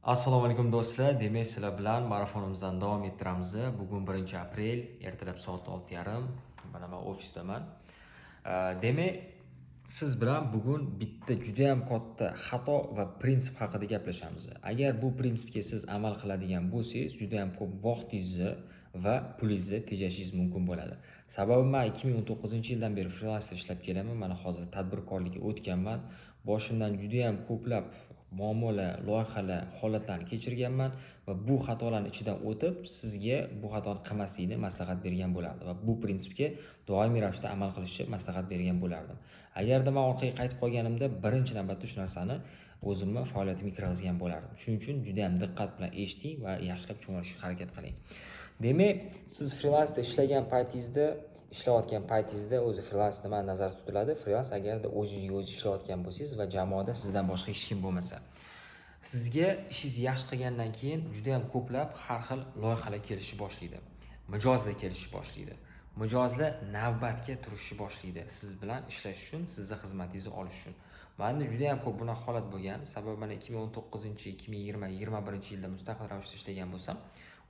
Assalomu alaykum do'stlar. Demak, sizlar bilan marafonimizdan davom ettiramiz. Bugun 1-aprel, ertalab soat 6:30. Mana men ofisdaman. Demak, siz bilan bugun bitta juda ham katta xato va prinsip haqida gaplashamiz. Agar bu prinsipga siz amal qiladigan bo'lsangiz, juda ham ko'p vaqtingizni va pulingizni tejashingiz mumkin bo'ladi. Sababi men 2019-yildan beri frilansda ishlab kelaman. Mana hozir tadbirkorlikka o'tganman. Boshimdan juda ham ko'plab muammolar, loyihalar, holatlarni kechirganman va bu xatolarning ichidan o'tib, sizga bu xatoni qilmaslikni maslahat bergan bo'lardim va bu prinsipga doimiy ravishda amal qilishni maslahat bergan bo'lardim. Agarda men orqaga qaytib qolganimda, birinchi navbatda shu narsani o'zimni faoliyatimga kirgizgan bo'lardim. Shuning uchun juda ham diqqat bilan eshiting va yaxshilab tushunishga harakat qiling. Demak, siz frilansda ishlayotgan paytingizda o'zi frilans nima nazarda tutiladi? Frilans agarda o'zingiz ishlayotgan bo'lsangiz va jamoada sizdan boshqa hech kim bo'lmasa, sizga ishingizni yaxshi qilgandan keyin juda ham ko'plab har xil loyihalar kelishni boshlaydi. Mijozlar kelishni boshlaydi. Mijozlar navbatga turishni boshlaydi. Siz bilan ishlash uchun, sizni xizmatingizni olish uchun. Menda juda ham ko'p bunaqa holat bo'lgan. Sababi mana 2019, 2020, 2021-yilda mustaqil ravishda ishlagan bo'lsam,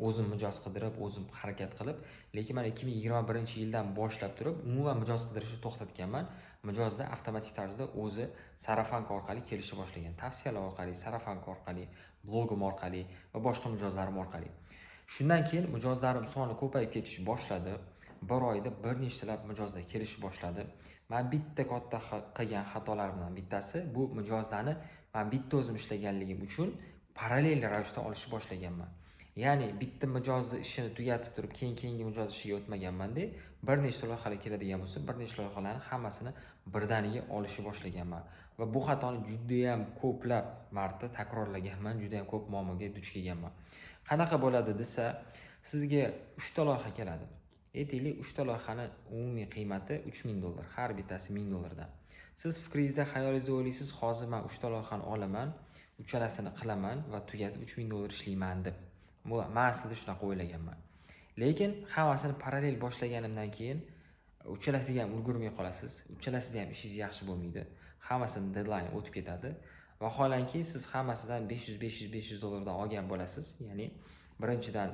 o'zim mijoz qidirib, o'zim harakat qilib, lekin mana 2021-yildan boshlab turib, umuman mijoz qidirishni to'xtatganman. Mijozda avtomatik tarzda o'zi sarafanka orqali kelishni boshlagan. Tavsiyalar orqali, sarafanka orqali, blogim orqali va boshqa mijozlarim orqali. Shundan keyin mijozlarim soni ko'payib ketishni boshladi. Bir oyda bir nechtalab mijozlar kelishni boshladi. Men bitta katta qilgan xatolarimdan bittasi bu mijozlarni men bitta o'zim ishlaganligim uchun parallel ravishda olishni boshlaganman. Ya'ni bitta mijozni ishini tugatib turib, keyingi mijoz ishiga o'tmaganman-da, bir nechta loyihalar keladigan bo'lsa, bir nechta loyihalarni hammasini birdaniga olishni boshlaganman. Va bu xatoni juda ham ko'plab marta takrorlaganman, juda ham ko'p muammoga duch kelganman. Qanaqa bo'ladi desa, sizga 3 ta loyiha keladi. Aytaylik, 3 ta loyihani umumiy qiymati $3000, har bittasi $1000dan. Siz fikringizda, xayolingizda o'ylaysiz, hozir men 3 ta loyihani olaman, uchalasini qilaman va tugatib $3000 ishlayman deb. Men aslida shunaqa o'ylaganman. Lekin hammasini parallel boshlaganimdan keyin uchalasiga ham ulgurmay qolasiz. Uchalasida ham ishingiz yaxshi bo'lmaydi. Hammasini deadline o'tib ketadi. Vaholanki siz hammasidan $500 dan olgan bo'lasiz. Ya'ni birinchidan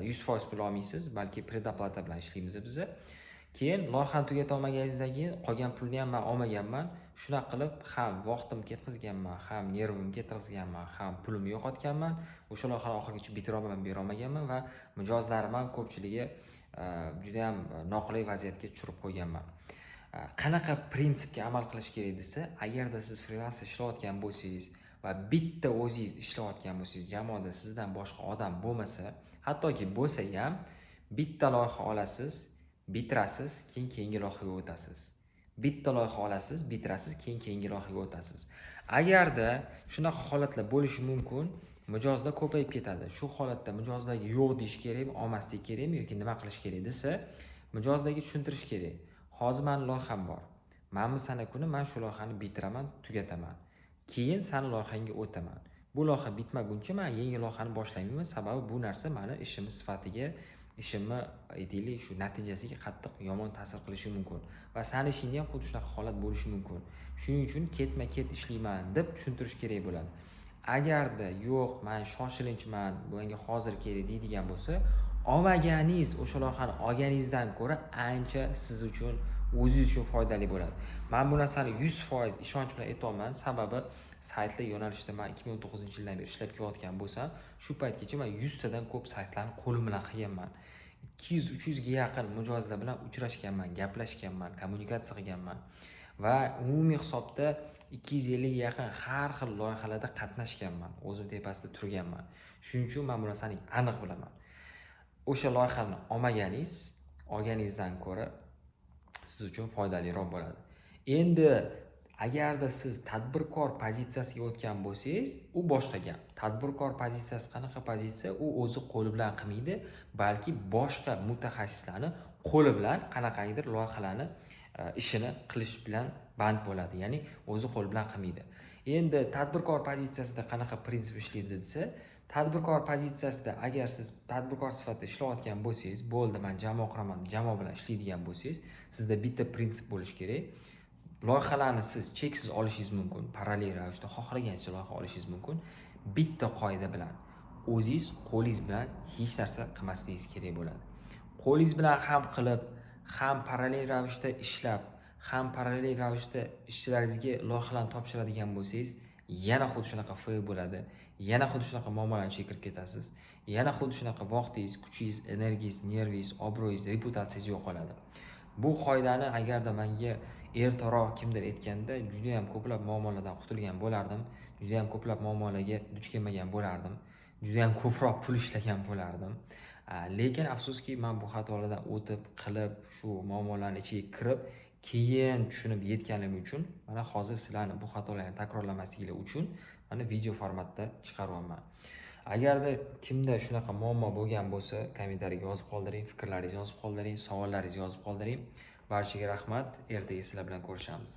100% pul olmaysiz, balki predoplata bilan ishlaymiz biz. Keyin loyihani tugata olmaganingizdan keyin qolgan pulni ham men olmaganman. Shunaqa qilib ham vaqtimni ketkazganman, ham nervimni ketkazganman, ham pulimni yo'qotganman. O'sha loyihani oxirigacha bitira olmaganman va mijozlarim ham ko'pchiligi juda ham noqulay vaziyatga tushirib qo'yganman. Qanaqa prinsipga amal qilish kerak desa, agarda siz frilansda ishlayotgan bo'lsangiz va bitta o'zingiz ishlayotgan bo'lsangiz, jamoada sizdan boshqa odam bo'lmasa, hattoki bo'lsa ham bitta loyiha olasiz, bitirasiz, keyin keyingi loyihaga o'tasiz. Bitta loyiha olasiz, bitirasiz, keyin keyingi loyihaga o'tasiz. Agarda shunaqa holatlar bo'lishi mumkin, mijozlar ko'payib ketadi. Shu holatda mijozlarga yo'q deyish kerakmi, olmaslik kerakmi yoki nima qilish kerak desa, mijozlarga tushuntirish kerak. Hozir meni loyiham bor. Mana sana kuni men shu loyihani bitiraman, tugataman. Keyin seni loyihangga o'taman. Bu loyiha bitmaguncha men yangi loyihani boshlayman, sababi bu narsa meni ishimning sifatiga, ishimni aytaylik shu natijasiga qattiq yomon ta'sir qilishi mumkin va seni ishingda ham xuddi shunaqa holat bo'lishi mumkin. Shuning uchun ketma-ket ishlayman deb tushuntirish kerak bo'ladi. Agarda yo'q, men shoshilinchman, menga hozir kerak deydigan bo'lsa, olmaganingiz, o'sha loyihani olganingizdan ko'ra ancha siz uchun, o'zingiz uchun foydali bo'ladi. Men bu narsani 100% ishonch bilan aytaman, sababi saytlar yo'nalishida men 2019-yildan beri ishlab kelayotgan bo'lsam, shu paytgacha men 100 tadan ko'p saytlarni qo'lim bilan qilganman. 200-300 ga yaqin mijozlar bilan uchrashganman, gaplashganman, kommunikatsiya qilganman va umumiy hisobda 250 ga yaqin har xil loyihalarda qatnashganman, o'zim tepasida turganman. Shuning uchun men bu narsani aniq bilaman. O'sha loyihani olganingizdan ko'ra siz uchun foydaliroq bo'ladi. Endi agarda siz tadbirkor pozitsiyasiga o'tgan bo'lsangiz, u boshqa gap. Tadbirkor pozitsiyasi qanaqa pozitsiya? U o'zi qo'li bilan qilmaydi, balki boshqa mutaxassislarni qo'li bilan qanaqadir loyihalarni ishini qilish bilan band bo'ladi. Ya'ni o'zi qo'li bilan qilmaydi. Endi tadbirkor pozitsiyasida qanaqa prinsip ishlaydi desa, tadbirkor pozitsiyasida agar siz tadbirkor sifatida ishlayotgan bo'lsangiz, bo'ldi, men jamoa quraman, jamoa bilan ishlaydigan bo'lsangiz, sizda bitta prinsip bo'lishi kerak. Loyihalarni siz cheksiz olishingiz mumkin, parallel ravishda xohlagancha loyiha olishingiz mumkin. bitta qoida bilan o'zingiz qo'lingiz bilan hech narsa qilmasligingiz kerak bo'ladi. Qo'lingiz bilan ham qilib, ham parallel ravishda ishlab, ham parallel ravishda ishlaringizga loyihalarni topshiradigan bo'lsangiz, yana xuddi shunaqa fail bo'ladi. Yana xuddi shunaqa muammolarga kirib ketasiz. Yana xuddi shunaqa vaqtingiz, kuchingiz, energiyangiz, nervingiz, obro'yingiz, reputatsiyangiz yo'qoladi. Bu qoidani agarda menga ertaroq kimdir aytganda, juda ham ko'plab muammolardan qutulgan bo'lardim. Juda ham ko'plab muammolarga duch kelmagan bo'lardim. Juda ham ko'proq pul ishlagan bo'lardim. Lekin afsuski men bu xatolardan o'tib, qilib, shu muammolarning ichiga kirib, keyin tushunib yetganim uchun mana hozir sizlarni bu xatolarni takrorlamasliginglar uchun mana video formatda chiqaryapman. Agarda kimda shunaqa muammo bo'lgan bo'lsa, kommentariyaga yozib qoldiring, fikrlaringizni yozib qoldiring, savollaringizni yozib qoldiring. Barchaga rahmat. Ertaga sizlar bilan ko'rishamiz.